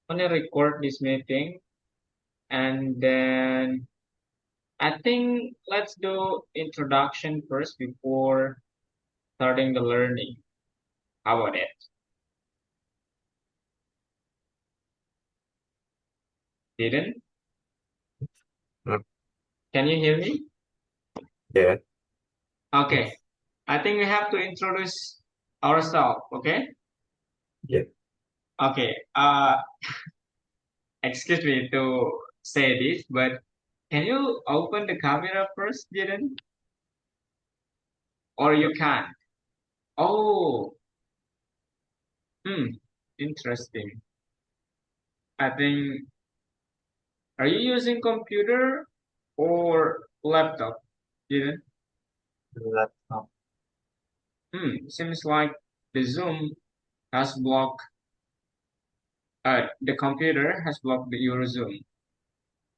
gonna record this meeting, and then I think let's do introduction first before starting the learning. How about it? Didn't? Mm. Can you hear me? Yeah, Okay. yes, I think we have to introduce ourselves. Okay. yeah. Okay. Excuse me to say this, but can you open the camera first, Didn't? Or you can't? Oh, hmm. Interesting. I think. Are you using computer or laptop? Didn't? Laptop. Seems like the Zoom has blocked, the computer has blocked your Zoom.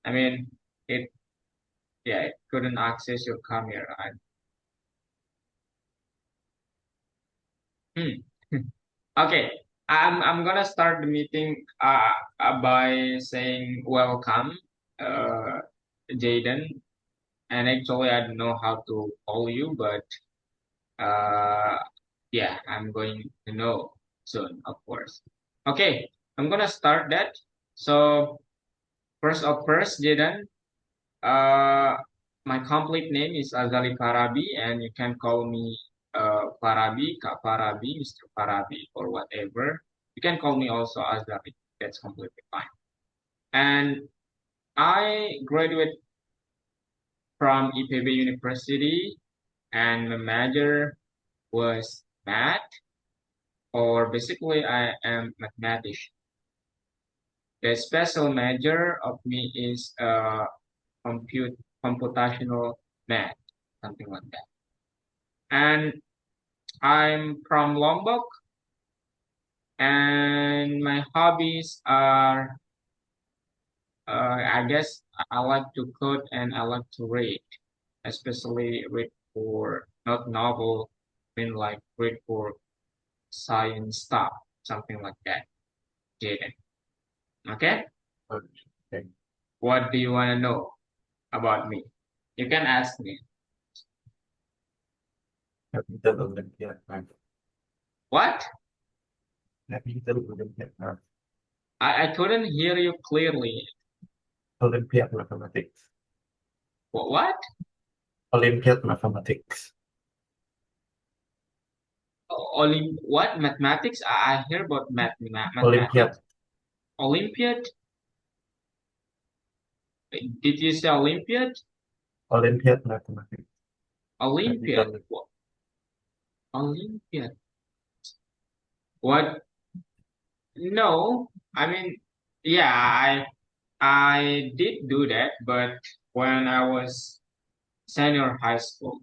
I mean, it, yeah, it couldn't access your camera. Hmm. Okay, I'm gonna start the meeting by saying welcome, uh, Jaden. And actually, I don't know how to call you, but Uh, yeah, I'm going to know soon, of course. Okay, I'm gonna start that. So first, Jaden, uh, my complete name is Azali Farabi, and you can call me Farabi, Kak Farabi, Mr. Farabi, or whatever. You can call me also Azali. That's completely fine. And I graduated from IPB University, and my major was math, or basically I am mathematician. The special major of me is computational math, something like that. And I'm from Lombok, and my hobbies are, I guess, I like to code and I like to read, especially read for not novel, I mean like read for science stuff, something like that. Jaden. Okay, Okay. what do you want to know about me? You can ask me. Capital Olympiad Math. What? Capital Olympiad Math. I couldn't hear you clearly. Olympiad Mathematics. What? Olympiad Mathematics. What? Mathematics? I hear about Olympiad. mathematics. Olympiad? Did you say Olympiad? Olympiad Mathematics. Olympiad. Capital. What? Olympiad. What? No. I mean, yeah, I did do that, but when I was senior high school.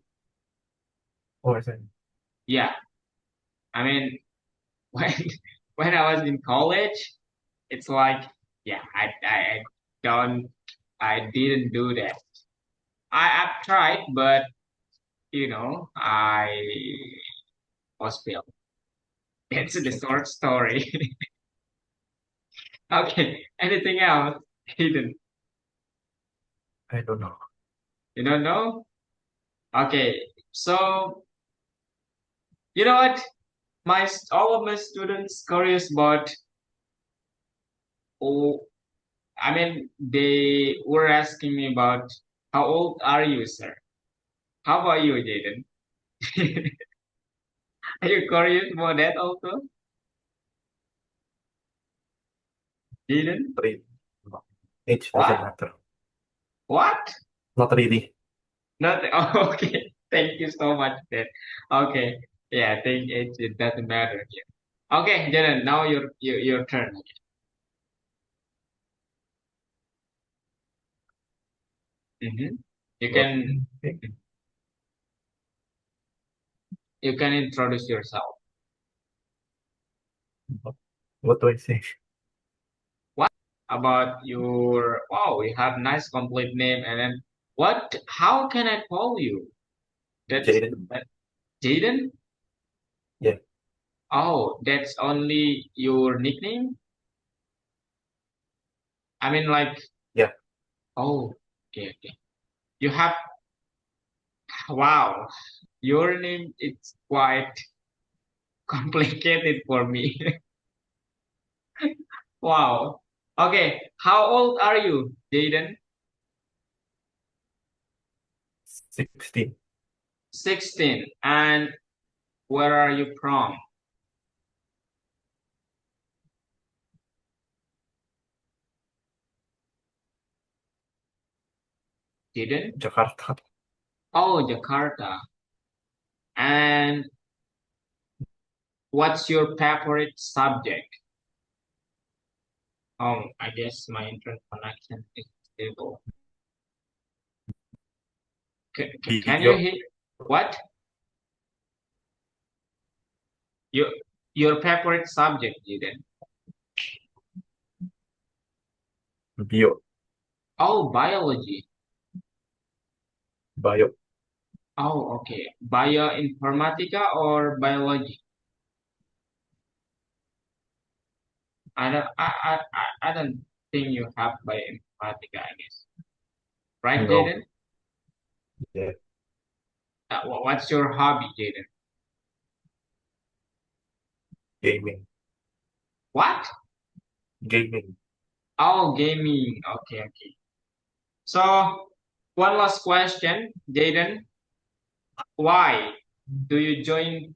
Or is it? Yeah. I mean, when when I was in college, it's like, yeah, don't, I didn't do that. I've tried, but I was failed. That's the Okay. short story. Okay, anything else? Hidden. I don't know. You don't know? Okay, so you know what? All of my students curious about. Oh, I mean, they were asking me about how old are you, sir? How about you, Jaden? Are you curious about that also, Jaden? Three. Age doesn't What? matter. What? Not really. Nothing. Oh, okay. Thank you so much, then. Okay. Yeah, I think it doesn't matter here. Okay, Jaden, now your turn. hmm You can Okay. you can introduce yourself. What do I say? What about your? Wow, you have nice complete name, and then what? How can I call you? That's Jaden. that, Jaden. Yeah. Oh, that's only your nickname. I mean, like, Yeah. oh, okay, okay. You have, wow, your name is quite complicated for me. Wow. Okay, how old are you, Jaden? 16. 16. And where are you from? Jaden? Jakarta. Oh, Jakarta. And what's your favorite subject? Oh, I guess my internet connection is stable. Can you Bio. hear what? Your your favorite subject, Jaden? Bio. Oh, biology. Bio. Oh, okay. Bioinformatica or biology? I don't think you have bioinformatica, I guess. Right, No. Jaden? Yeah. What's your hobby, Jaden? Gaming. What? Gaming. Oh, gaming. Okay, okay. So, one last question, Jaden. Why do you join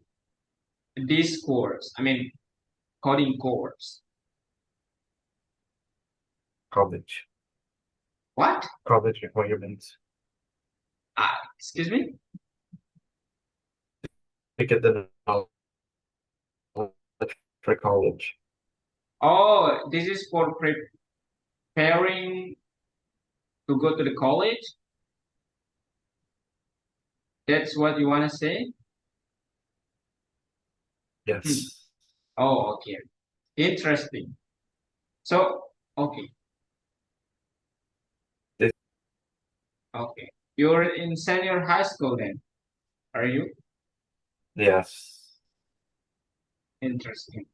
this course? I mean, coding course. College. What? College requirements. Excuse me? To get the knowledge for college. Oh, this is for preparing to go to the college? That's what you want to say? Hmm. Yes. Oh, okay. Interesting. So, okay, This, okay. You're in senior high school then, are you? yes. Interesting.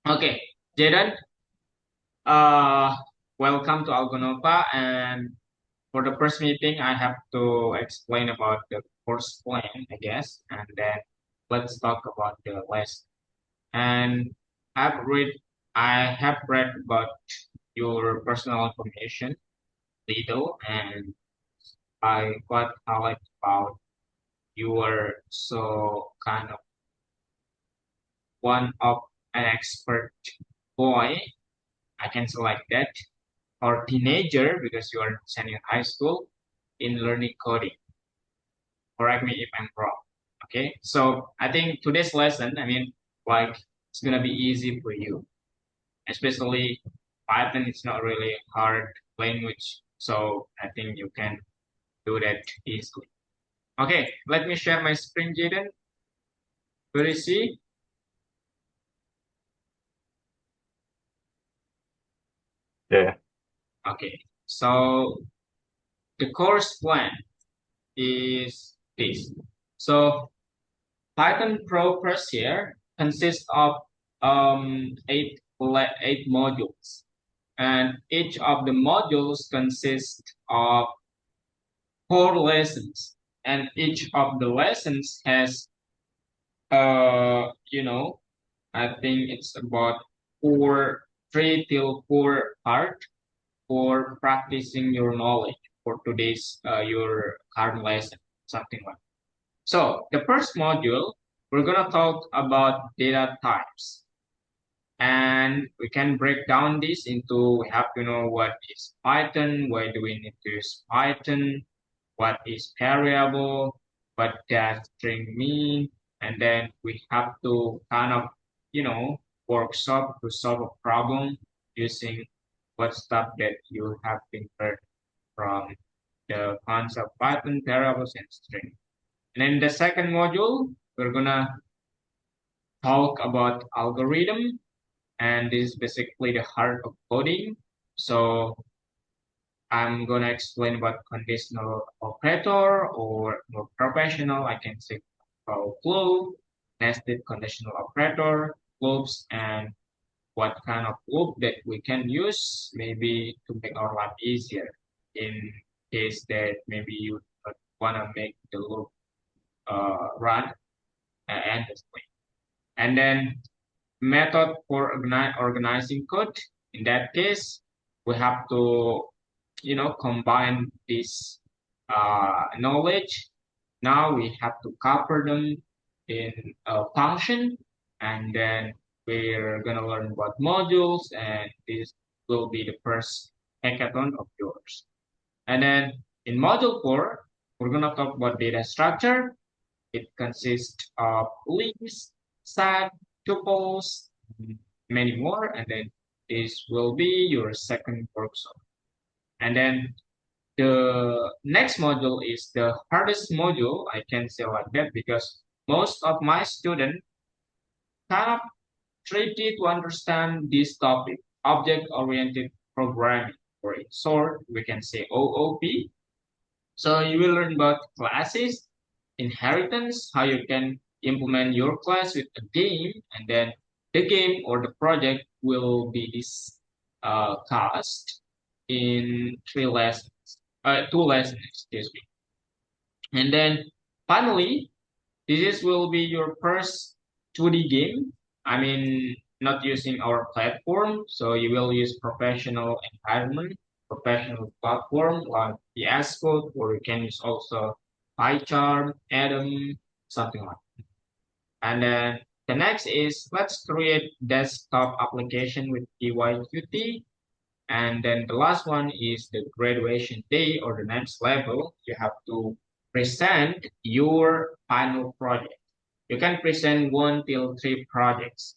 Okay, Jaden, uh, welcome to Algonova. And for the first meeting, I have to explain about the course plan, I guess, and then let's talk about the lesson. And I've read, I have read about your personal information little, and I got knowledge about you were so kind of one of an expert boy, I can say like that, or teenager because you are senior high school in learning coding. Correct me if I'm wrong. Okay, so I think today's lesson, I mean, like it's gonna be easy for you, especially Python. It's not really hard language, so I think you can do that easily. Okay, let me share my screen, Jaden. Will you see? Yeah. Okay, so the course plan is this. So Python Pro first year consists of eight modules, and each of the modules consists of four lessons, and each of the lessons has you know, I think it's about three till four part for practicing your knowledge for today's your current lesson, something like. So the first module, we're gonna talk about data types, and we can break down this into we have to know what is Python, why do we need to use Python, what is variable, what does string mean, and then we have to kind of workshop to solve a problem using what stuff that you have been heard from the concept Python, variables, and string. And in the second module, we're gonna talk about algorithm, and this is basically the heart of coding. So I'm gonna explain about conditional operator, or more professional, I can say glue, nested conditional operator, loops, and what kind of loop that we can use maybe to make our life easier in case that maybe you want to make the loop run endlessly. And then method for organizing code. In that case, we have to, combine this knowledge. Now we have to cover them in a function, and then we're gonna learn about modules, and this will be the first hackathon of yours. And then in module 4, we're gonna talk about data structure. It consists of links, set, tuples, many more, and then this will be your second workshop. And then the next module is the hardest module, I can say like that, because most of my students kind of tricky to understand this topic, object-oriented programming, or in short, we can say OOP. So you will learn about classes, inheritance, how you can implement your class with a game, and then the game or the project will be discussed in two lessons, excuse me. And then finally, will be your first 2D game. I mean, not using our platform, so you will use professional environment, professional platform like VS Code, or you can use also PyCharm, Atom, something like that. And then the next is let's create desktop application with PyQt. And then the last one is the graduation day or the next level. You have to present your final project. You can present 1 till 3 projects,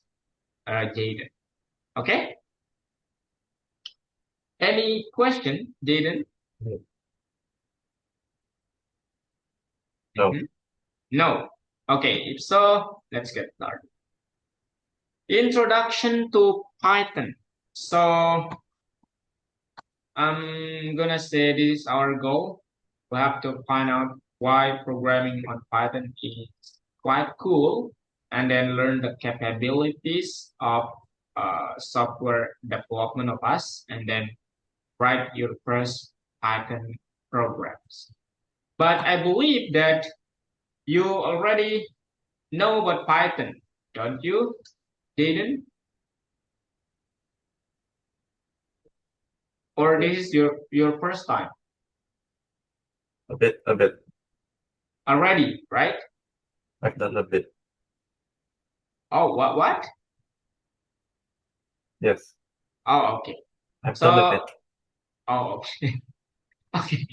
Jaden. Okay? Any question, Jaden? No. No. Okay, if so, let's get started. Introduction to Python. So I'm gonna say this is our goal. We have to find out why programming on Python is quite cool, and then learn the capabilities of software development of us, and then write your first Python programs. But I believe that you already know about Python, don't you, Jaden? Or this is your first time A bit. already, right? I've done a bit. Oh, what? Yes, Oh, okay. I've done a So, bit. oh, okay. Okay.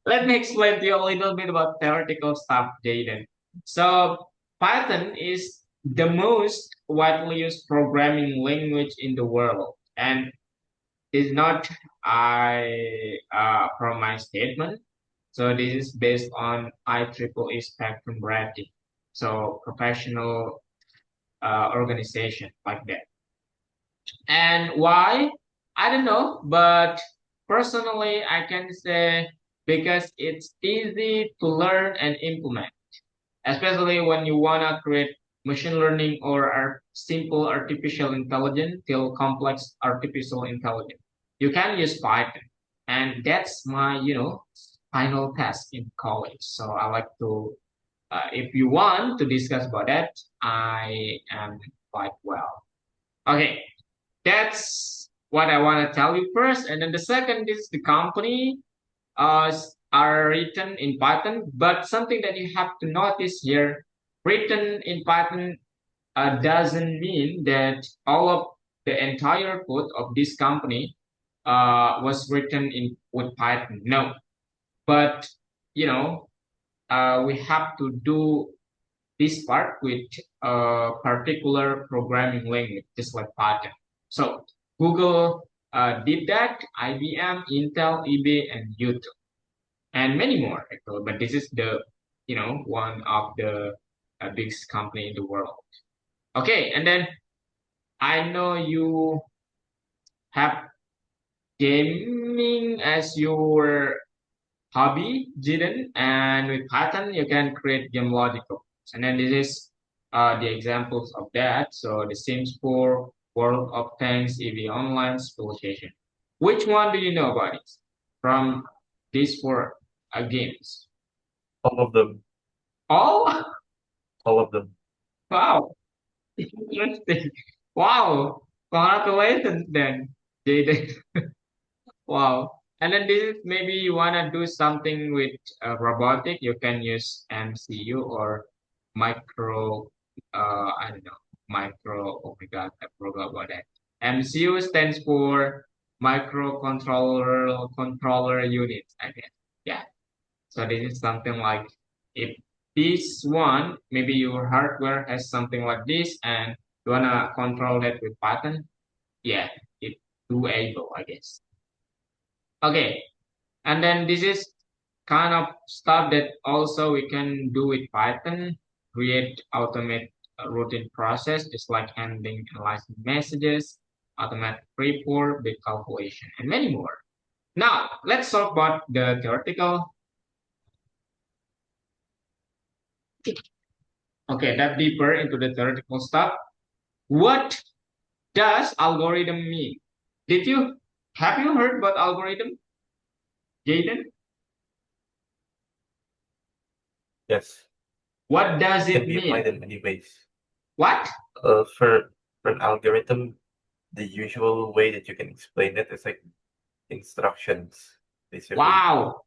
Let me explain to you a little bit about theoretical stuff, Jaden. So, Python is the most widely used programming language in the world, and is not I from my statement. So this is based on IEEE spectrum rating. So professional organization like that. And why? I don't know, but personally, I can say because it's easy to learn and implement, especially when you want to create machine learning or simple artificial intelligence till complex artificial intelligence. You can use Python. And that's my, final task in college. So I like to, if you want to discuss about that, I am quite well. Okay, that's what I want to tell you first. And then the second is the company are written in Python, but something that you have to notice here, written in Python doesn't mean that all of the entire code of this company was written in with Python. No, but we have to do this part with a particular programming language, just like Python. So Google did that, IBM, Intel, eBay, and YouTube, and many more actually. But this is the, one of the biggest company in the world. Okay, and then I know you have gaming as your hobby, Jiden, and with Python you can create game logical. And then this is the examples of that. So the Sims 4, World of Tanks, EV Online, Civilization. Which one do you know about it from these four games? All of them. All? All of them. Wow, interesting. Wow, congratulations then, Jaden. Wow. And then this is maybe you wanna do something with robotic. You can use MCU or micro. I don't know. Micro. Oh my God, I forgot about that. MCU stands for microcontroller unit. I guess. Yeah. So this is something like if this one maybe your hardware has something like this and you wanna control that with Python. Yeah, it doable, I guess. Okay, and then this is kind of stuff that also we can do with Python, create automate a routine process, just like handling analyzing messages, automate report, big calculation, and many more. Now, let's talk about the theoretical. Okay, dive deeper into the theoretical stuff. What does algorithm mean? Did you have you heard about algorithm, Jaden? Yes. What does Can it be mean? applied in many ways. What? For an algorithm, the usual way that you can explain it is like instructions, basically. Wow,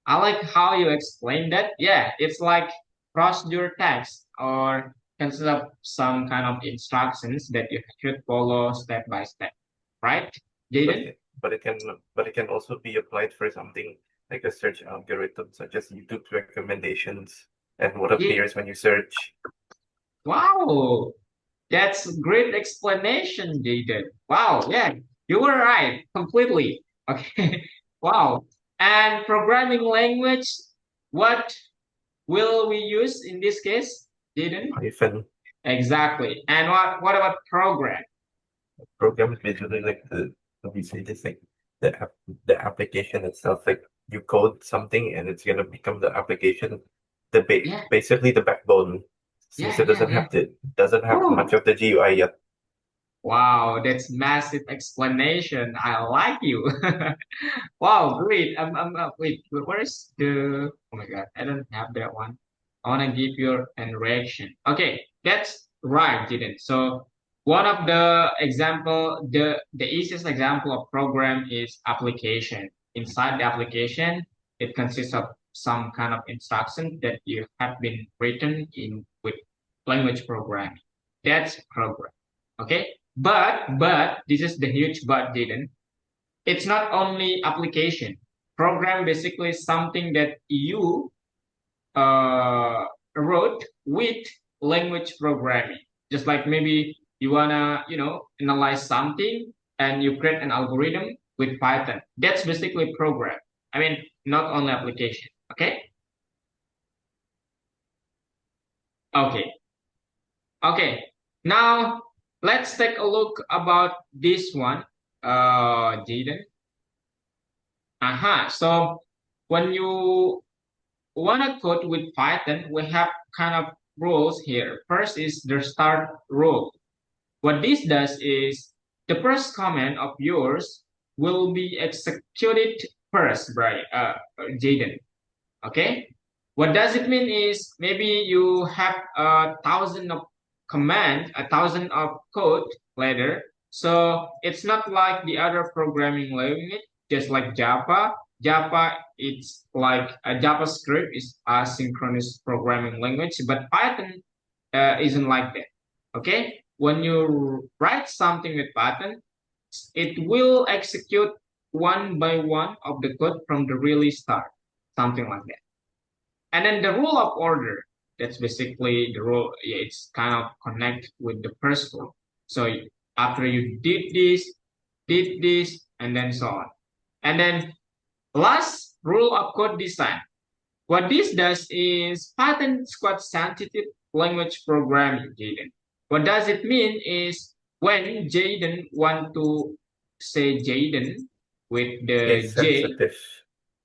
I like how you explain that. Yeah, it's like procedure text or consists of some kind of instructions that you should follow step by step, right, But Jaden? it, but it can also be applied for something like a search algorithm, such as YouTube recommendations and what Yeah. appears when you search. Wow, that's a great explanation, Jaden. Wow, yeah, you were right completely. Okay, wow. And programming language, what will we use in this case, Jaden? Python Exactly. And what about program? program is basically like let me say this, like the application itself. Like you code something and it's gonna become the application, Yeah, basically the backbone, since yeah, it yeah, yeah. doesn't have Woo. much of the GUI yet. Wow, that's massive explanation. I like you. Wow, great. Wait, where is the? Oh my God, I don't have that one. I want to give you an reaction. Okay, that's right, didn't. So one of the example, the easiest example of program is application. Inside the application, it consists of some kind of instruction that you have been written in with language programming. That's program. Okay, but this is the huge but, didn't. It's not only application. Program basically is something that you uh, wrote with language programming. Just like maybe you wanna, analyze something and you create an algorithm with Python. That's basically program. I mean, not only application. Okay. Okay. Okay. Now let's take a look about this one, Jaden. Aha. So when you want to code with Python, we have kind of rules here. First is the start rule. What this does is the first command of yours will be executed first by Jaden. Okay? What does it mean is maybe you have 1,000 of command, 1,000 of code later. So it's not like the other programming language, just like Java. Java, it's like a JavaScript is asynchronous programming language, but Python isn't like that. Okay? When you write something with Python, it will execute one by one of the code from the really start, something like that. And then the rule of order, that's basically the rule. Yeah, it's kind of connect with the first rule. So after you did this, and then so on. And then last rule of code design. What this does is Python is quite sensitive language programming, Jaden. What does it mean is when Jaden want to say Jaden with the Case J, sensitive.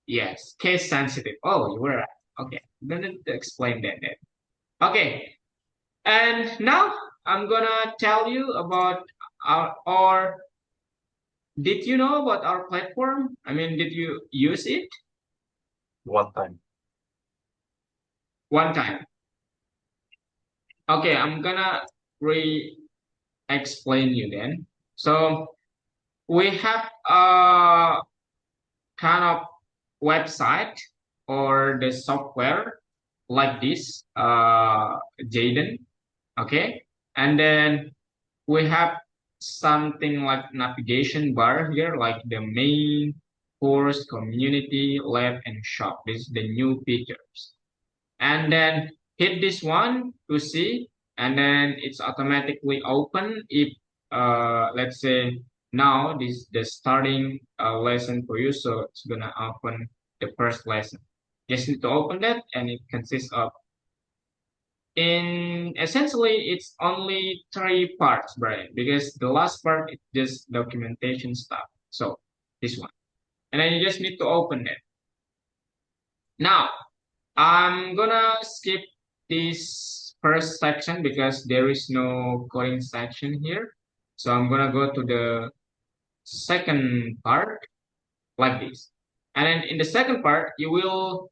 yes, case sensitive. Oh, you were right. Okay, I'm gonna explain that then. Okay, and now I'm gonna tell you about our, or did you know about our platform? I mean, did you use it One time. one time? Okay, I'm gonna re-explain you then. So we have a kind of website or the software like this, Jaden. Okay, and then we have something like navigation bar here, like the main, course, community, lab, and shop. This is the new features. And then hit this one to see, and then it's automatically open if, let's say, now this the starting lesson for you, so it's gonna open the first lesson. Just need to open that, and it consists of, in essentially it's only three parts, Brian, because the last part is just documentation stuff. So this one, and then you just need to open it. Now I'm gonna skip this first section because there is no coding section here. So I'm gonna go to the second part like this. And then in the second part, you will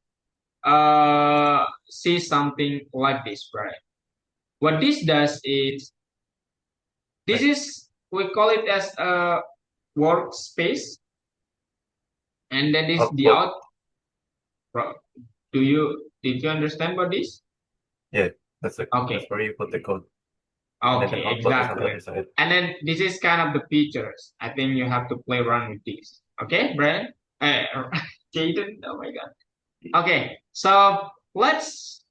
see something like this, right? What this does is, this Like is, we call it as a workspace. And then this the outlook. out. Did you understand what this? Yeah, that's Okay. where you put the code. And then the Okay, outlook is on the exactly. other side. And then this is kind of the features. I think you have to play around with this. Okay, Brian? Uh, Jaden? Oh my God. Okay, so let's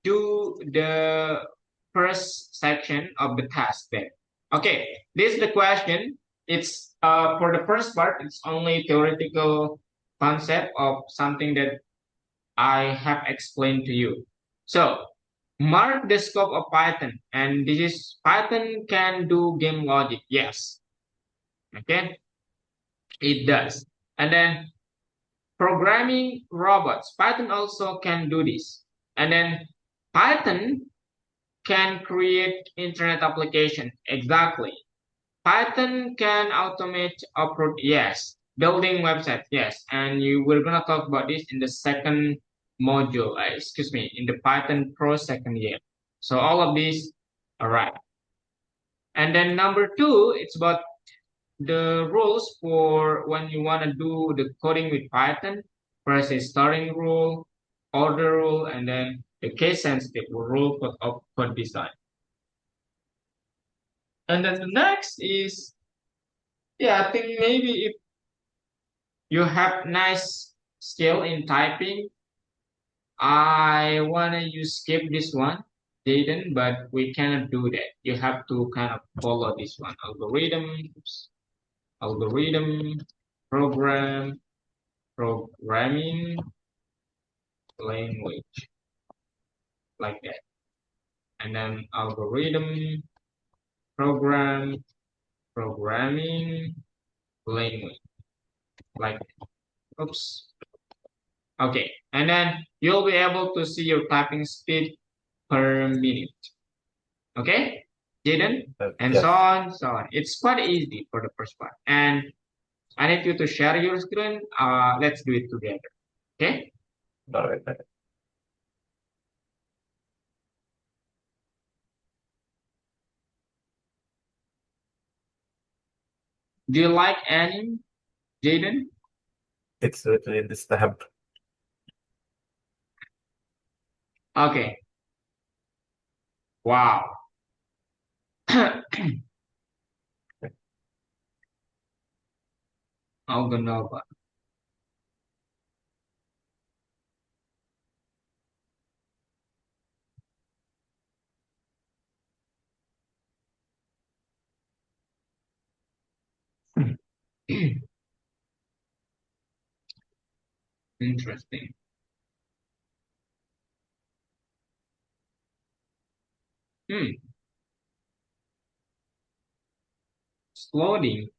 do the first section of the task then. Okay, this is the question. It's for the first part, it's only theoretical concept of something that I have explained to you. So mark the scope of Python, and this is Python can do game logic. Yes, okay, it does. And then programming robots, Python also can do this. And then Python can create internet application. Exactly. Python can automate upload. Yes. Building website. Yes. And we're gonna talk about this in the second module. Excuse me, in the Python Pro second year. So all of these, all right. And then number two, it's about the rules for when you want to do the coding with Python. First is starting rule, order rule, and then the case sensitive rule of code design. And then the next is, yeah, I think maybe if you have nice skill in typing, I wanna you skip this one, Jaden, but we cannot do that. You have to kind of follow this one. Algorithm, program, programming language, like that. And then algorithm, program, programming language, like that. Oops. Okay. And then you'll be able to see your typing speed per minute. Okay, Jaden? And so Yes. on, so on. It's quite easy for the first part. And I need you to share your screen. Let's do it together. Okay? All right. Do you like anime, Jaden? It's literally in this tab. Okay. Wow. Algonova. Interesting. Hmm. It's loading.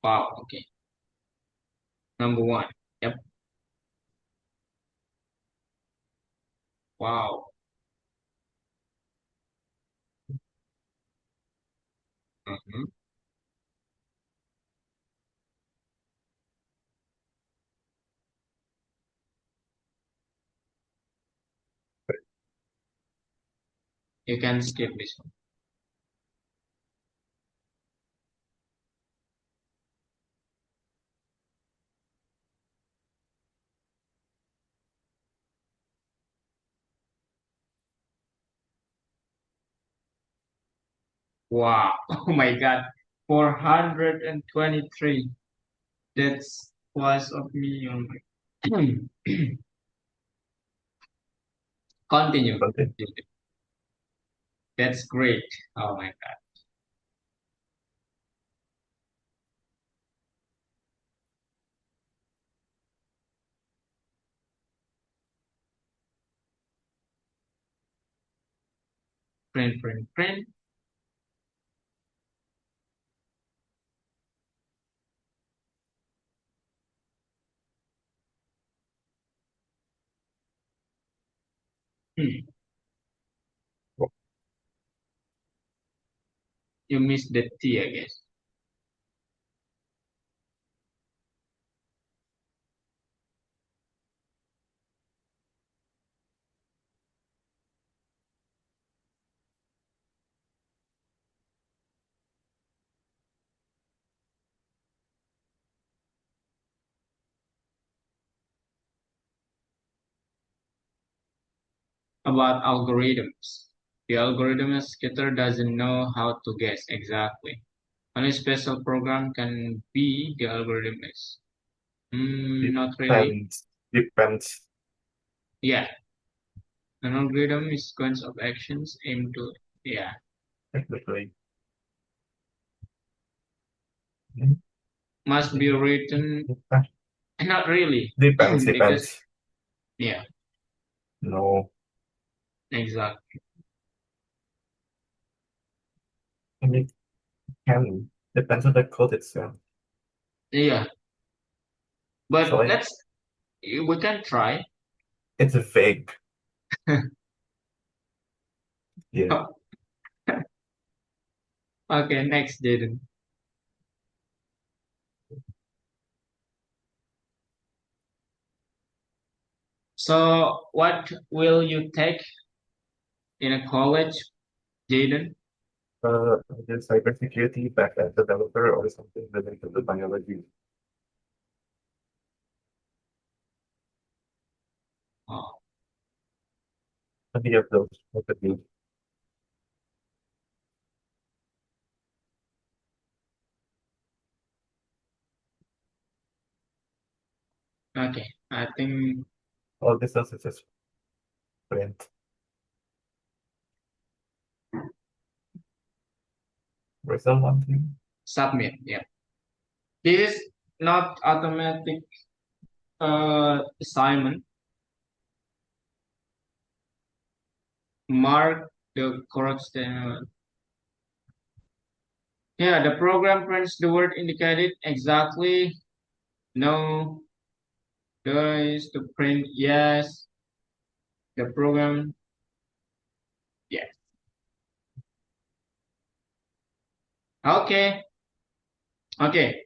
Wow. Okay. Number one. Yep. Wow. Mhm. You can skip this one. Wow. Oh my God. 423. That's twice of me. Oh my. Continue. Continue. That's great. Oh my God. Print, print, print. Hmm. You missed the T, I guess. About algorithms. The algorithm executor doesn't know how to guess exactly. Only special program can be the algorithm is. Not really. Depends. Depends. Yeah, an algorithm is sequence of actions aimed to. Yeah, Technically. must be written. Not really, Depends. because Depends. yeah, No. exactly. I mean, can depends on the code itself. Yeah, So but like we can try. it's vague. Yeah. Okay, next, Jaden. So, what will you take in a college, Jaden? Either cybersecurity, backend developer, or something related to biology. Oh, Any of those could be. okay. I think All this else is just print. Result one thing. submit. Yeah. This is not automatic assignment. Mark the correct statement. Yeah, the program prints the word indicated exactly. No, there is to print yes. The program, yes. Okay, okay.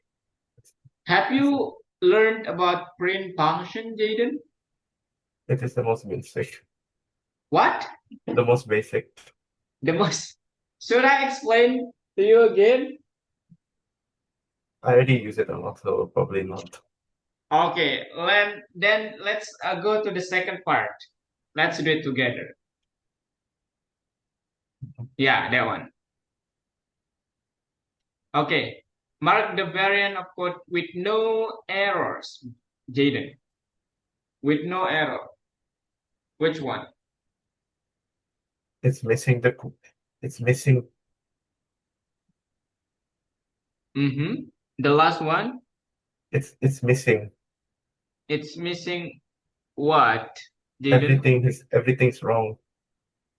Have you learned about print function, Jaden? It is the most basic. What? The most basic. The most. Should I explain to you again? I already use it a lot, so probably not. Okay, then let's go to the second part. Let's do it together. Yeah, that one. Okay. Mark the variant of code with no errors, Jaden. With no error. Which one? It's missing the. It's missing. Mm-hmm. The last one, It's missing. it's missing what, Jaden? Everything's wrong.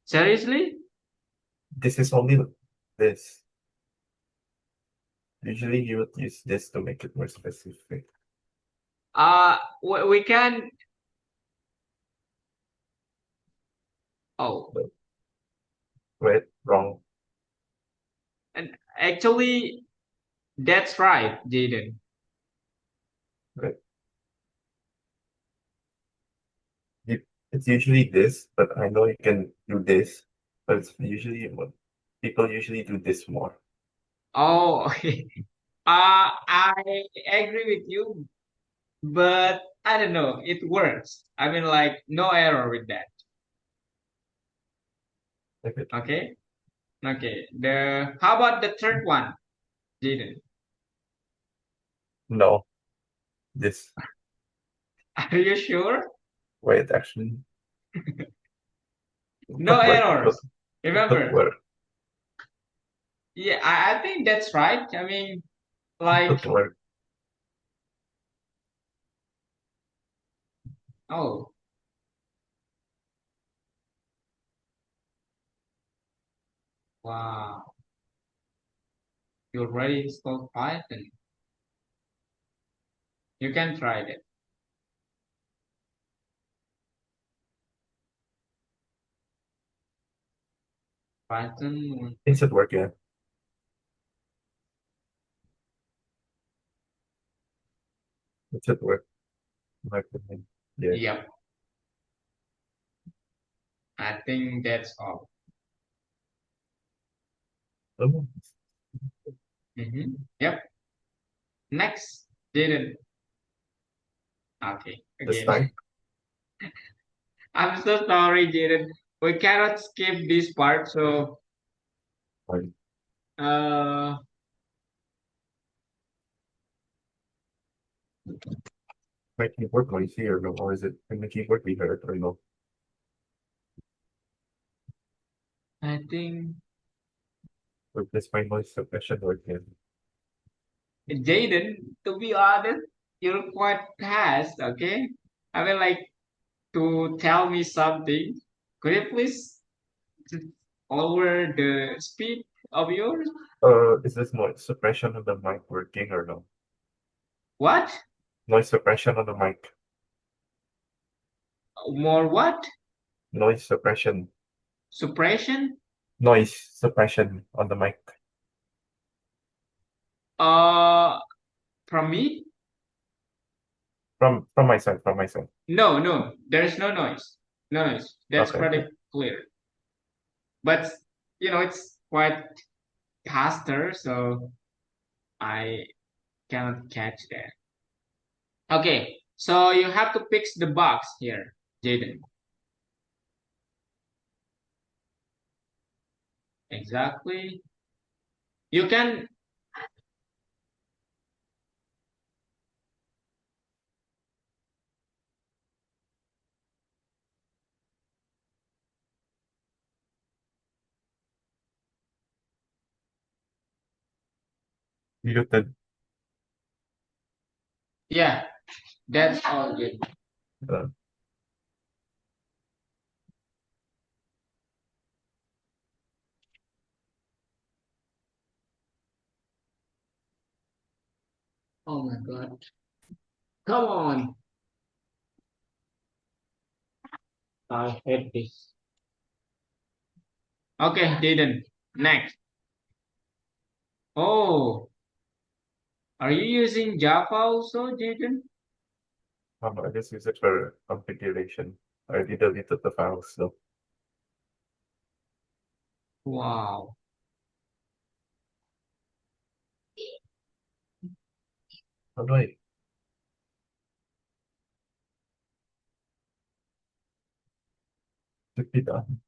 Seriously? This is only this. Usually you would use this to make it more specific. We can. Oh, But right, wrong, and actually, that's right, Jaden. right. It, it's usually this, but I know you can do this, but it's usually what people usually do this more. Oh, okay. I agree with you, but I don't know. It works. I mean, like, no error with that. Like it. Okay. Okay. The how about the third one, Jaden? No, this. Are you sure? Wait, actually, it No could work. errors. It could Remember? work. Yeah, I think that's right. I mean, It like, could work. oh, wow, you already installed Python. You can try it. Python. It should work, yeah. It should work. In my opinion. Yeah. Yep, I think that's all. Oh, Yep. Next, Jaden. Okay, this again. time. I'm so sorry, Jaden. We cannot skip this part, so Fine. uh, My keyboard noisy or no? Or is it can the keyboard be heard or no? I think Or is my noise suppression working? Jaden, to be honest, you're quite fast. Okay, I mean, like to tell me something. Could you please lower the speed of yours? Is this noise suppression on the mic working or no? What? Noise suppression on the mic. More what? Noise suppression. Suppression? Noise suppression on the mic. Uh, from me? From my side, from my side. No, no, there's no noise. No noise. That's Okay, pretty okay. clear. But it's quite faster, so I cannot catch that. Okay, so you have to fix the box here, Jaden. Exactly. You can. Muted. Yeah, that's all good. Uh, Oh my god. Come on. I hate this. Okay, Jaden. Next. Oh, are you using Java also, Jaden? I just use it for configuration. I already deleted the files, so Wow. how do I should be done?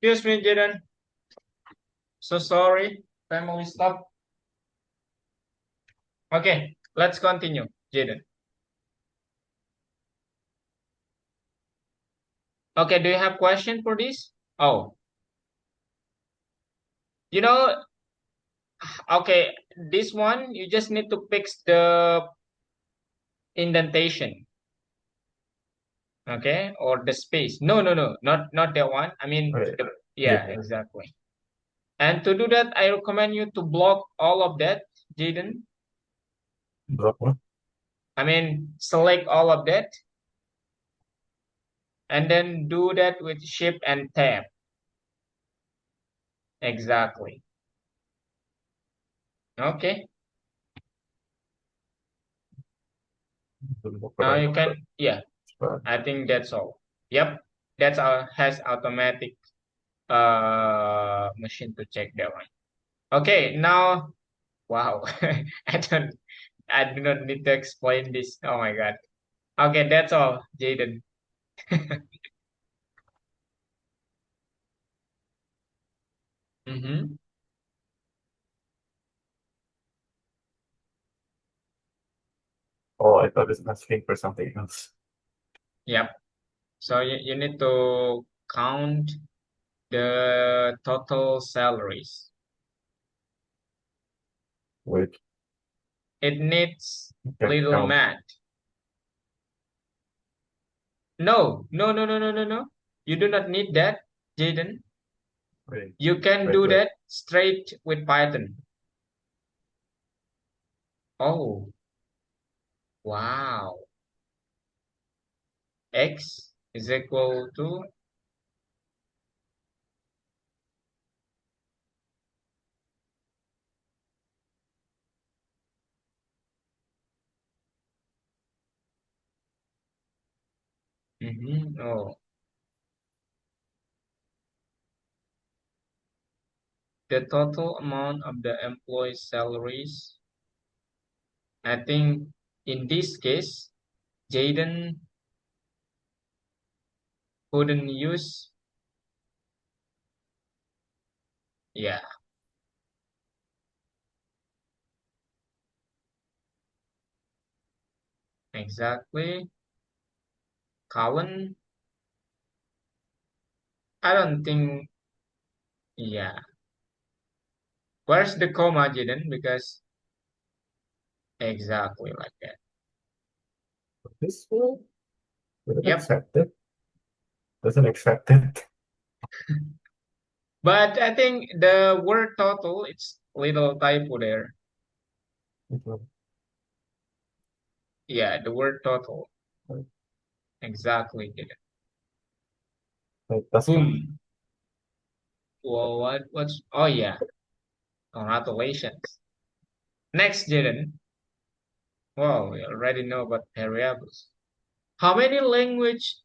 Excuse me, Jaden. So sorry. Family stuff. Okay, let's continue, Jaden. Okay, do you have question for this? Oh, you know, okay, this one you just need to fix the indentation, okay, or the space. No, no, no, not that one. I mean, Right. yeah, Yeah. exactly. And to do that, I recommend you to block all of that, Jaden. Block one. I mean, select all of that, and then do that with Shift and Tab. Exactly. Okay. Block Now right. you can, yeah. But I think that's all. Yep, that's our has automatic machine to check that one. Okay, now wow, I don't I do not need to explain this. Oh my god. Okay, that's all, Jaden. Mm-hmm. oh, I thought it was asking for something else. Yep. So you need to count the total salaries. Wait, It needs you can little count. math. No, no, no, no, no, no, no. You do not need that, Jaden. Wait, You can wait, do wait. that straight with Python. Oh, wow. X is equal to, oh, the total amount of the employee salaries. I think in this case, Jaden couldn't use, yeah, exactly. Colin, I don't think, yeah. Where's the comma, Jaden? Because exactly like that. This one doesn't Yep. accept it. Doesn't accept it. But I think the word total, it's little typo there. Yeah, the word total. Exactly. Jaden. Like, that's come. Boom. Well, what's, oh yeah. Congratulations. Next, Jaden. Well, we already know about variables. How many language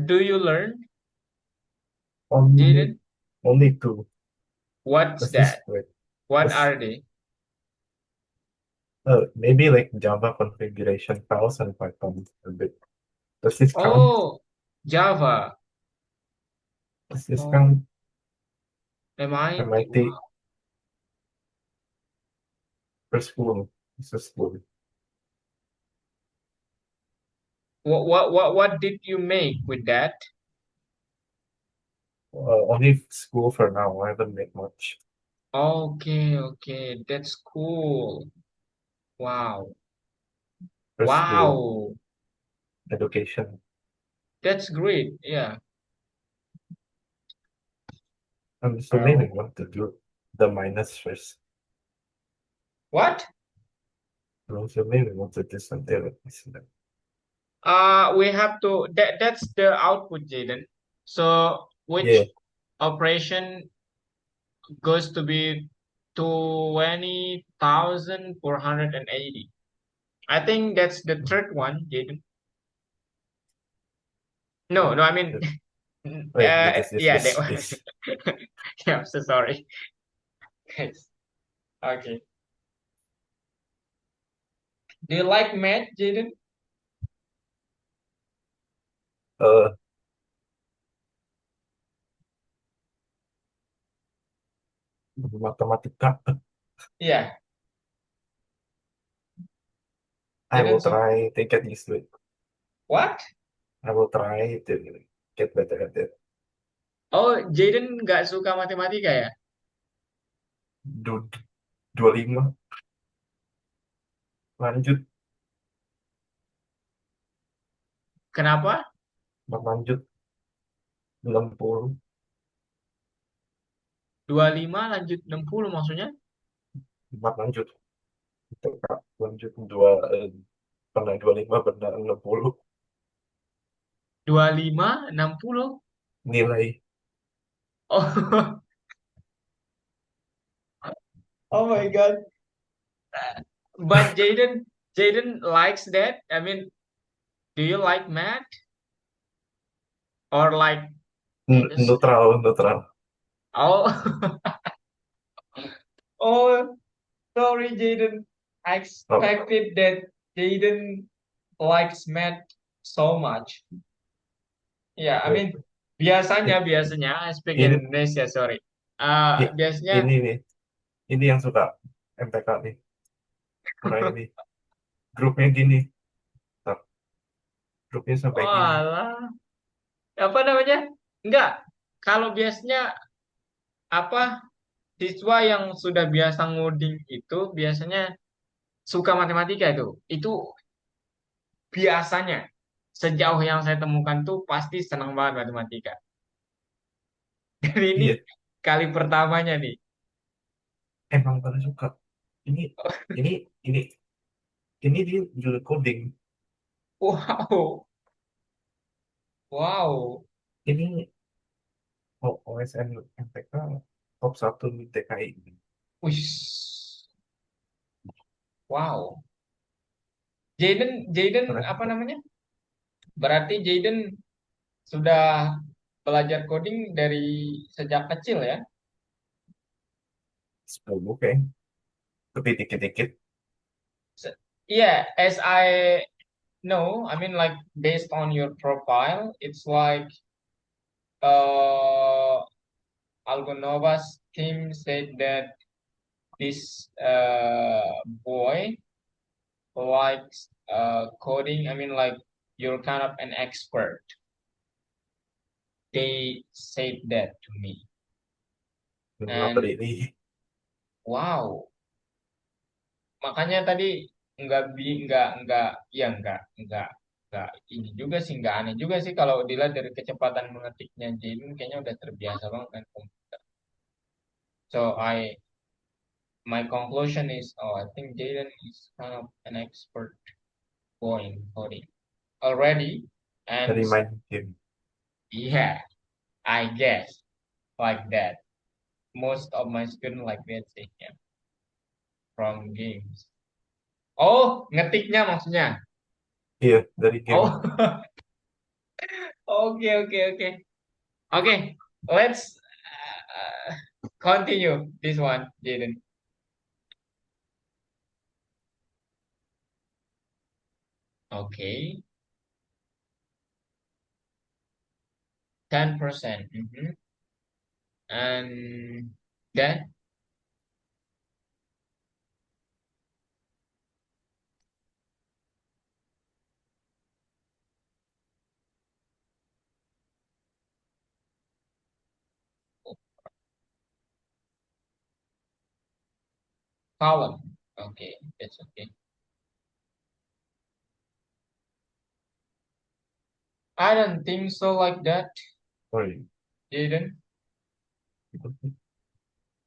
do you learn, Only, Jaden? only two. What's Does this that? wait? What Does are they? maybe like Java configuration files and Python a bit. Does this count? Oh, Java. Does this Oh, count? MIT. MIT for school. This is school. What did you make with that? Only school for now. I haven't made much Okay, okay, that's cool. Wow, for school wow, education. that's great. Yeah. So maybe Oh, I want to do the minus first. what? So maybe I want to do something like this. We have to. That's the output, Jaden. So Yeah, which operation goes to be 20,480. I think that's the third one, Jaden. No, wait, no, I mean, wait, yeah, that this. one. Yeah, I'm so sorry. Yes. Okay. Do you like math, Jaden? Uh, Matematika. Iya, I Jaden will suka. try to get used to it. What? I will try to get better at it. Oh, Jaden nggak suka matematika ya? Du- 25 lanjut Kenapa? lanjut 60 25 lanjut 60 maksudnya? 4 lanjut TK lanjut pernah 25 pernah 60 25 60. nilai. Oh, oh my God. But Jaden likes that. I mean, do you like math or like Neutral neutral. oh oh sorry Jaden. I Oh, expected that Jaden likes math so much. Yeah, I eh, mean biasanya i- biasanya I speak in ini Indonesia, sorry. i- Biasanya ini nih ini yang suka MTK nih orang ini grupnya gini. Ntar, grupnya sampai gini. walah apa namanya? Enggak. Kalau biasanya apa siswa yang sudah biasa ngoding itu biasanya suka matematika itu. Itu biasanya sejauh yang saya temukan tuh pasti senang banget matematika. Dan ini Iya, kali pertamanya nih. emang pada suka. Ini ini ini ini dia juga coding. Wow, wow. Ini OSN MTK top 1 di TKI. Wih, wow. Jaden Keren apa kok. namanya? Berarti Jaden sudah belajar coding dari sejak kecil ya? 10 kayak. Tapi dikit-dikit. Yeah, as I know, I mean like based on your profile, it's like uh Algonova's team said that this boy likes coding. I mean like you're kind of an expert. They said that to me. Not And really. wow, makanya tadi nggak ini juga sih nggak aneh juga sih kalau dilihat dari kecepatan mengetiknya Jaden kayaknya udah terbiasa banget kan. So my conclusion is oh I think Jaden is kind of an expert boy in coding already and Dari main game. yeah I guess like that most of my students like that sih yeah, from games. Oh ngetiknya maksudnya. Iya, dari game. Oh oke. Okay, let's continue this one, Jaden. Okay, 10%. And then column. Okay, that's okay. I don't think so like that, Sorry. Jaden.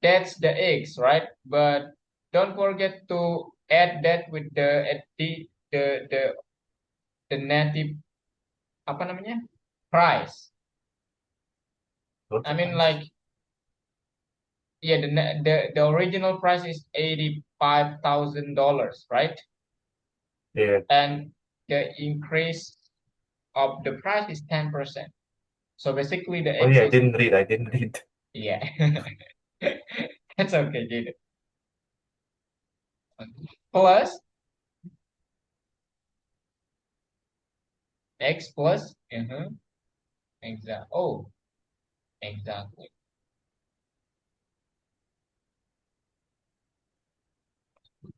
That's the X, right? But don't forget to add that with the at the native apa namanya price. What's I the mean price? like yeah the original price is $85,000, right? Iya. And the increase of the price is 10%. So basically the Oh X yeah, I is didn't read. I didn't read. yeah. That's okay, Jaden. Plus X plus exactly. Oh, exactly.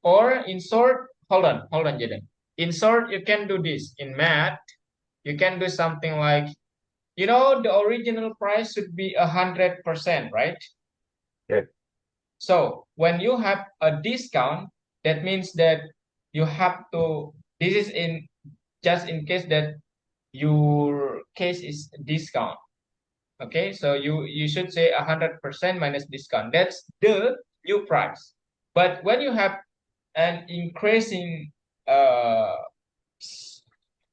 Or in short, hold on, Jaden. In short, you can do this. In math, you can do something like, the original price should be 100%, right? Yeah. So when you have a discount, that means that you have to, this is in just in case that your case is discount. Okay, so you should say 100% minus discount. That's the new price. But when you have an increasing uh,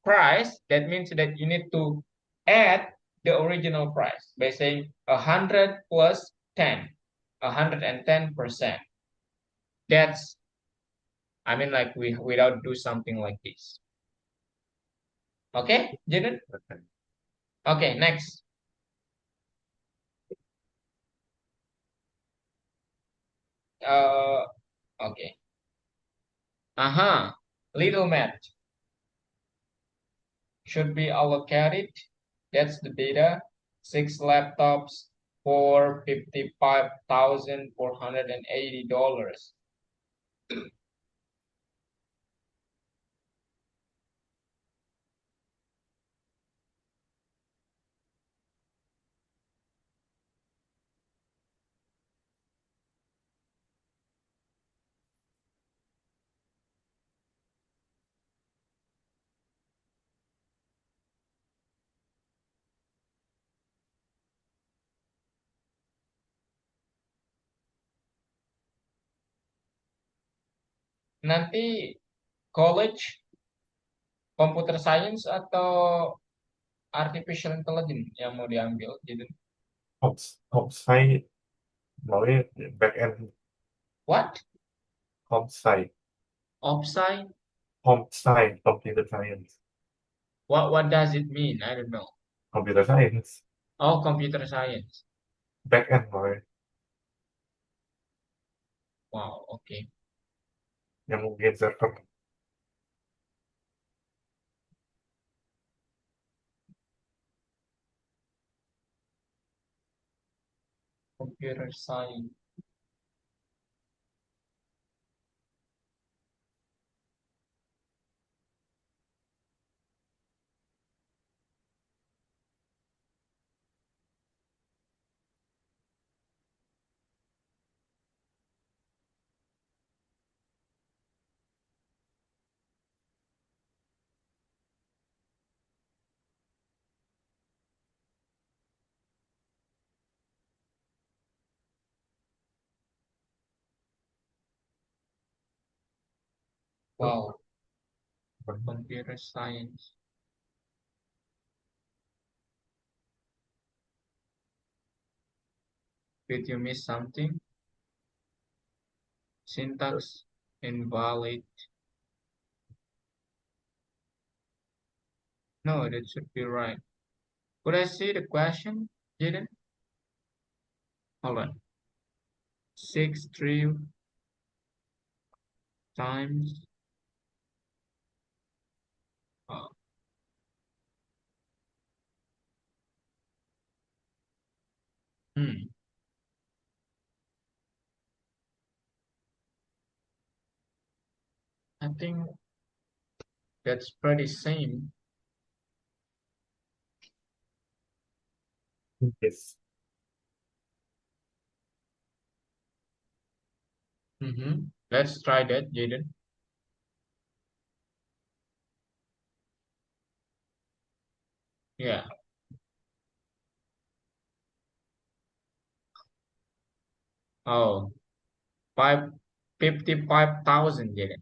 price, that means that you need to add the original price by saying 100 plus 10, 110%. That's, I mean, like we without do something like this. Okay, Jaden? Okay. Okay, next. Uh, okay. Uh-huh. Little math should be allocated. That's the data. Six laptops for $55,480. Nanti college computer science atau artificial intelligence yang mau diambil gitu. Homsite, maunya back end. What? Homsite, Offsite? homsite, computer science, What does it mean? I don't know. computer science, Oh, computer science. back end maunya, Wow, okay. yang mungkin server. Computer science. Wow, computer science. Did you miss something? Syntax invalid. No, that should be right. Could I see the question? Didn't? Hold on. 6 3 times. Uh, hmm. I think that's pretty same. Yes. Let's try that, Jaden. Yeah. Oh, 55,000, Jaden.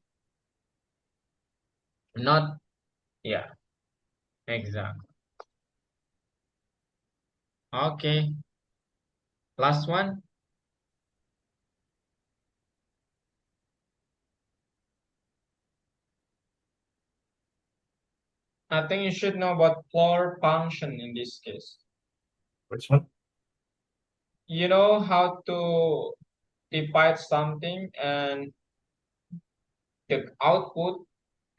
Not, yeah, exactly. Okay. Last one. I think you should know about floor function in this case. Which one? You know how to divide something and the output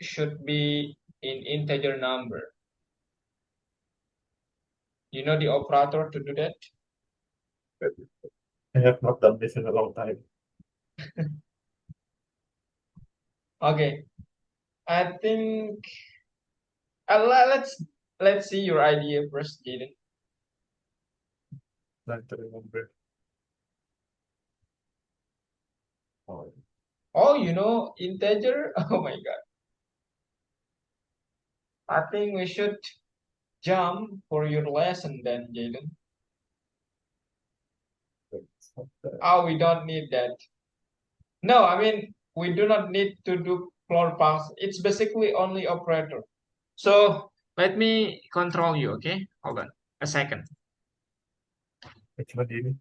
should be in integer number. You know the operator to do that? I have not done this in a long time. Okay, I think let's see your idea first, Jaden. Trying to remember. Oh, Oh, integer? Oh my God. I think we should jump for your lesson then, Jaden. it's not that. Oh, we don't need that. No, I mean, we do not need to do floor pass. It's basically only operator. So let me control you, okay? Hold on a second. Which one do you mean?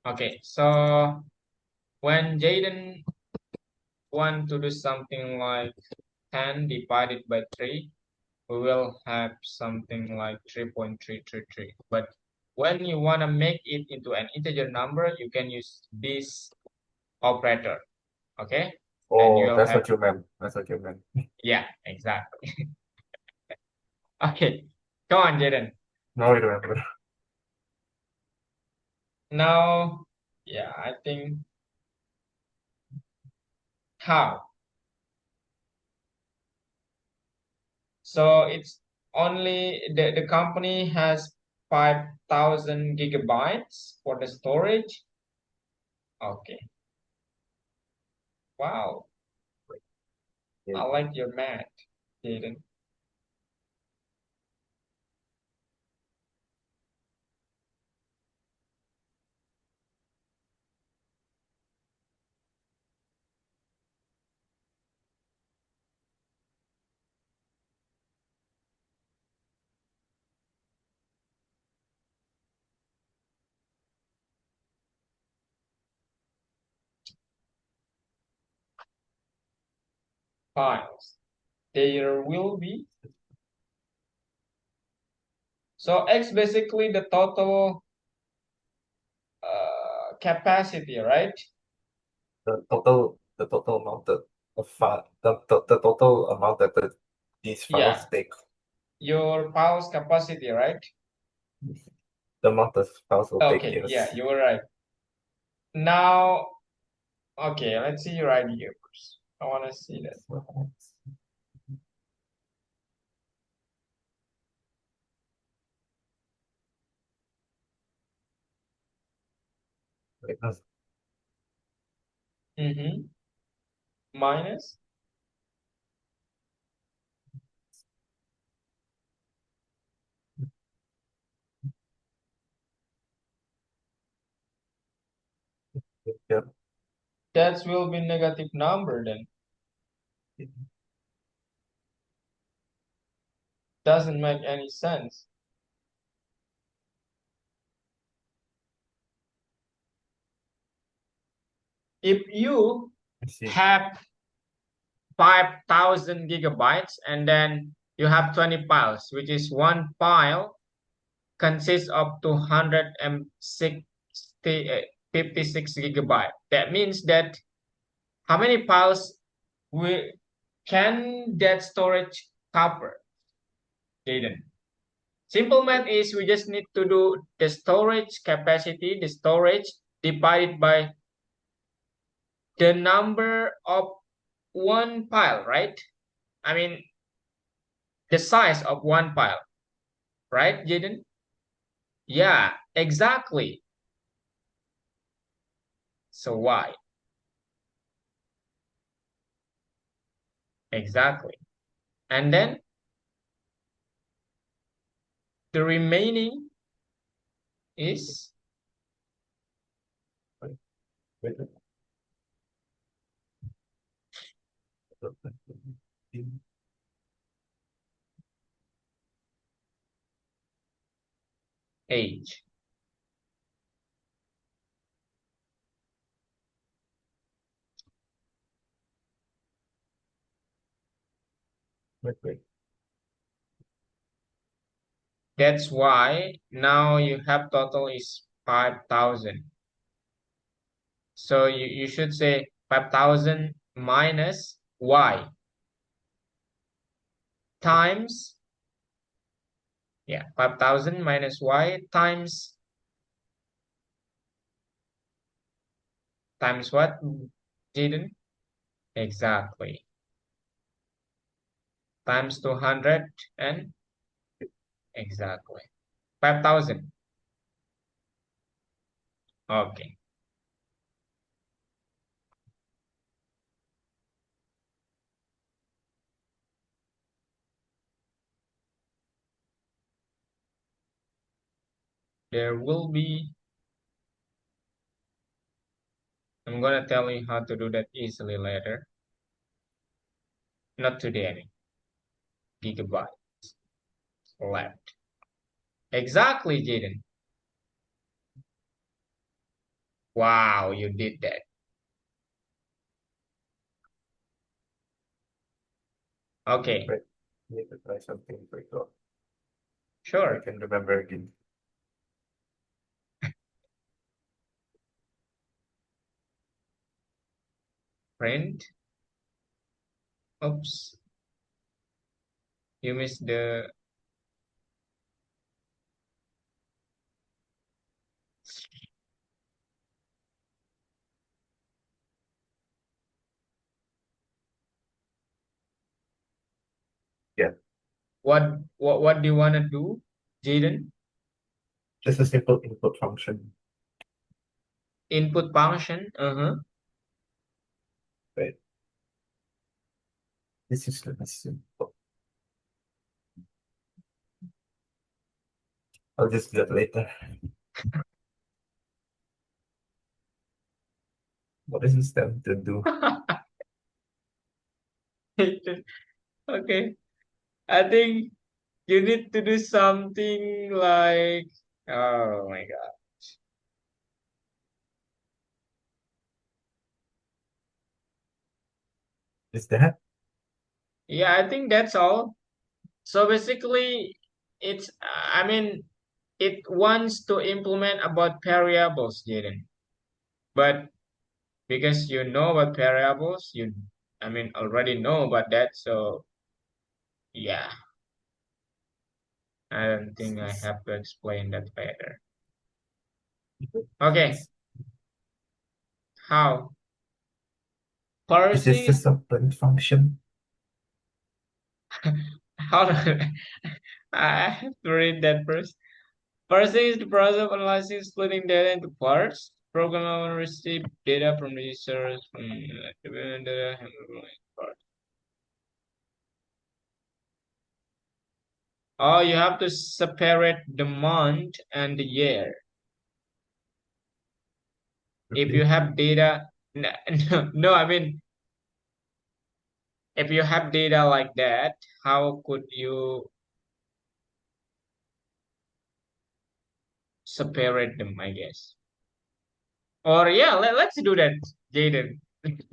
Okay, so when Jaden want to do something like 10 divided by 3, we will have something like 3.333. But when you want to make it into an integer number, you can use this operator, okay? And you Oh, will that's have, what you meant. That's what you meant. yeah, exactly. Okay, go on, Jaden. Now I remember. Now, yeah, I think how? So it's only the company has 5,000 gigabytes for the storage. Okay, wow, Yeah. I like your math, Jaden. Files. There will be. So X basically the total capacity, right? The total amount that the total amount that these Yeah, files take. your files capacity, right? The amount the files will take, Okay, yeah, yes. you were right. Now, okay, let's see your idea first. I want to see that. Like this. Mm-hmm. Minus. Yeah. That will be negative number then. Doesn't make any sense. If you I see. have 5,000 gigabytes and then you have 20 files, which is one file consists of 256 gigabyte. That means that how many files we can that storage cover, Jaden? Simple math is we just need to do the storage capacity, the storage divided by the number of one file, right? I mean, the size of one file, right, Jaden? Yeah, exactly. So why? Exactly. And then the remaining is Wait, wait, wait. age. Wait, wait. That's why now you have total is 5,000. So you should say 5,000 minus y times, yeah, 5,000 minus y times what, Jaden? Exactly. Times 200 and exactly. 5,000. Okay. There will be, I'm gonna tell you how to do that easily later. Not today, gigabyte left. Exactly, Jaden. Wow, you did that. Okay, Right. Need to try something quick. So I sure. can remember again. Print. Oops, you missed the. Yeah. What do you wanna do, Jaden? Just a simple input function. Input function. Uh-huh. Right. This is simple. I'll just do that later. What is this them to do? Okay. I think you need to do something like, oh my God. Is that? Yeah, I think that's all. So basically, I mean, it wants to implement about variables, Jaden. But because you know about variables, I mean, already know about that. So yeah, I don't think I Is have to explain that further. Okay, this, how? is this Parsing the is, supplement function? how do I have to read that first. Parsing is the process of analyzing, splitting data into parts. Program will receive data from the users from data handling part. Oh, you have to separate the month and the year. If you Okay. have data, no, I mean, if you have data like that, how could you separate them, I guess? Or yeah, let's do that, Jaden.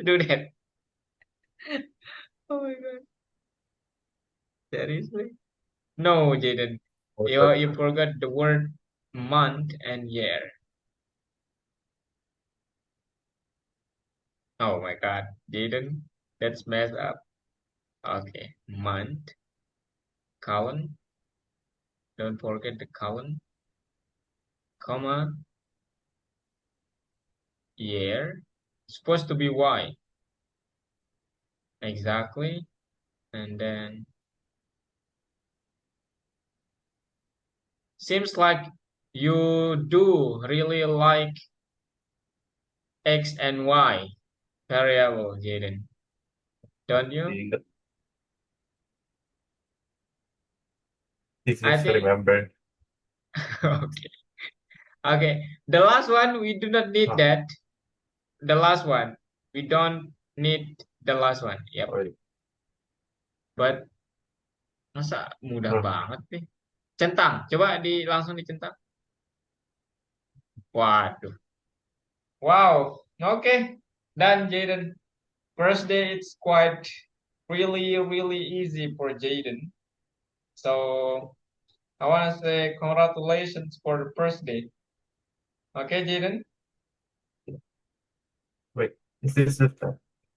Do that. Oh my God, seriously? No, Jaden. Or You forgot the word month and year. Oh my God, Jaden, that's messed up. Okay, month, colon. Don't forget the colon, comma, year. It's supposed to be Y. Exactly. And then seems like you do really like X and Y variable, Jaden, don't you? being I easiest to think remember. okay. Okay. The last one we do not need Ah, that. The last one. We don't need the last one. Yep. or But masa mudah huh. banget nih. Centang. Coba langsung dicentang. Waduh. Wow. Okay. Done, Jaden. First day it's quite really easy for Jaden. So I want to say congratulations for the first day. Okay, Jaden? Wait, is this the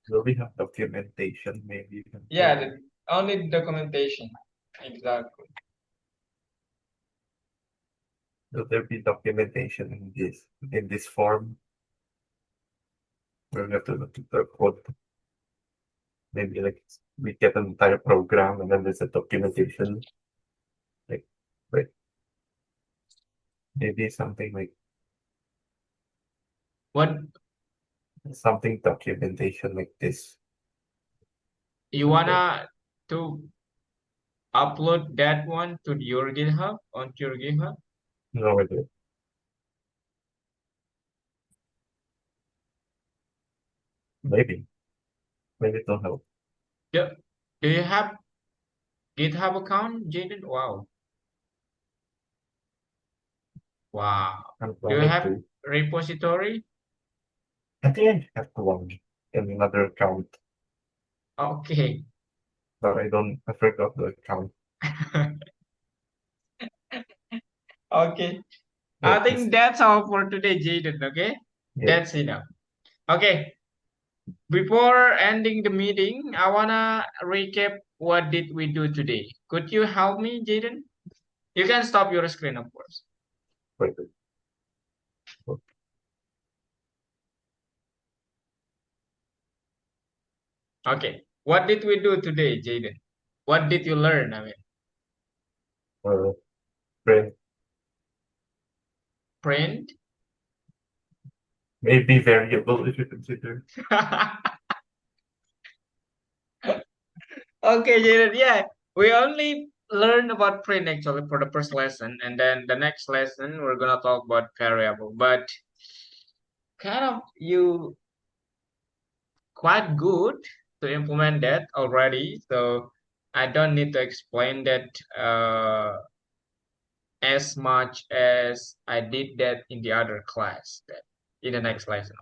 will we have documentation? Maybe you can Yeah, tell. the only documentation. Exactly. Will there be documentation in this form? We'll have to look at the code. maybe like we get an entire program and then there's a documentation, like, like maybe something like What something documentation like this. you Okay. wanna to upload that one to your GitHub onto your GitHub? No idea. Maybe. Maybe it don't help. Do, do you have GitHub account, Jaden? Wow. Wow. I'm Do you planning have to. repository? I think I have one in another account, Okay. but I forgot the account. Okay. Yeah, I this, think that's all for today, Jaden. Okay. yeah, That's enough. Okay. Before ending the meeting, I wanna recap what did we do today. Could you help me, Jaden? You can stop your screen, of course. wait, wait, wait. Okay. What did we do today, Jaden? What did you learn? I mean, Uh, print, print. maybe variable if you consider. Okay, Jaden. Yeah, we only learned about print actually for the first lesson, and then the next lesson we're gonna talk about variable. But kind of you quite good to implement that already, so I don't need to explain that as much as I did that in the other class. That in the next lesson.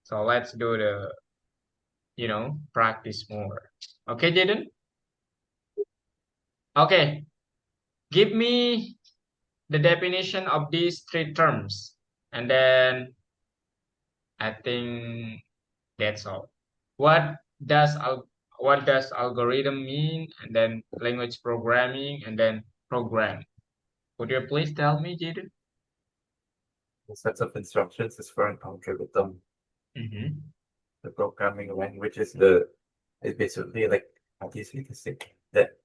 So let's do the practice more. Okay, Jaden. Okay, give me the definition of these three terms, and then I think that's all. What does what does algorithm mean, and then language programming, and then program? Could you please tell me, Jaden? The sets of instructions is for an algorithm. Mm-hmm. The programming language is basically like how do you say this thing? That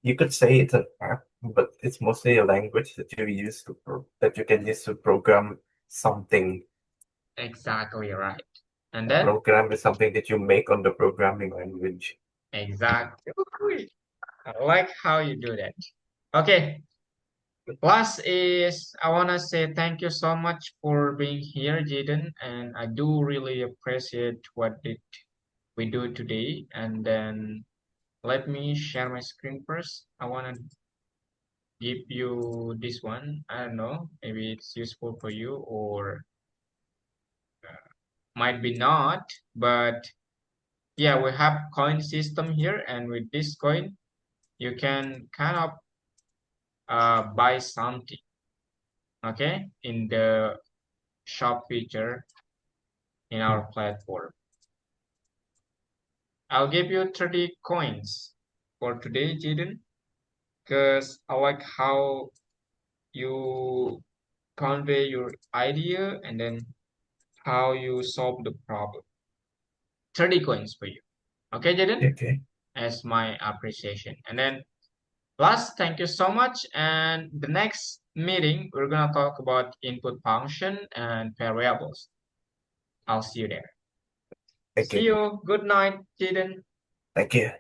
you could say it's an app, but it's mostly a language that you use that you can use to program something. Exactly right. And A then program is something that you make on the programming language. exactly. I like how you do that. Okay. Last is I wanna say thank you so much for being here, Jaden, and I do really appreciate what did we do today. And then let me share my screen first. I wanna give you this one. I don't know, maybe it's useful for you or might be not, but yeah, we have coin system here, and with this coin, you can kind of buy something, okay, in the shop feature in Hmm. our platform. I'll give you 30 coins for today, Jaden, because I like how you convey your idea and then how you solve the problem. 30 coins for you. Okay, Jaden? Okay. As my appreciation. And then last, thank you so much. And the next meeting, we're gonna talk about input function and variables. I'll see you there. Thank See you. you. Good night, Jaden. Thank you.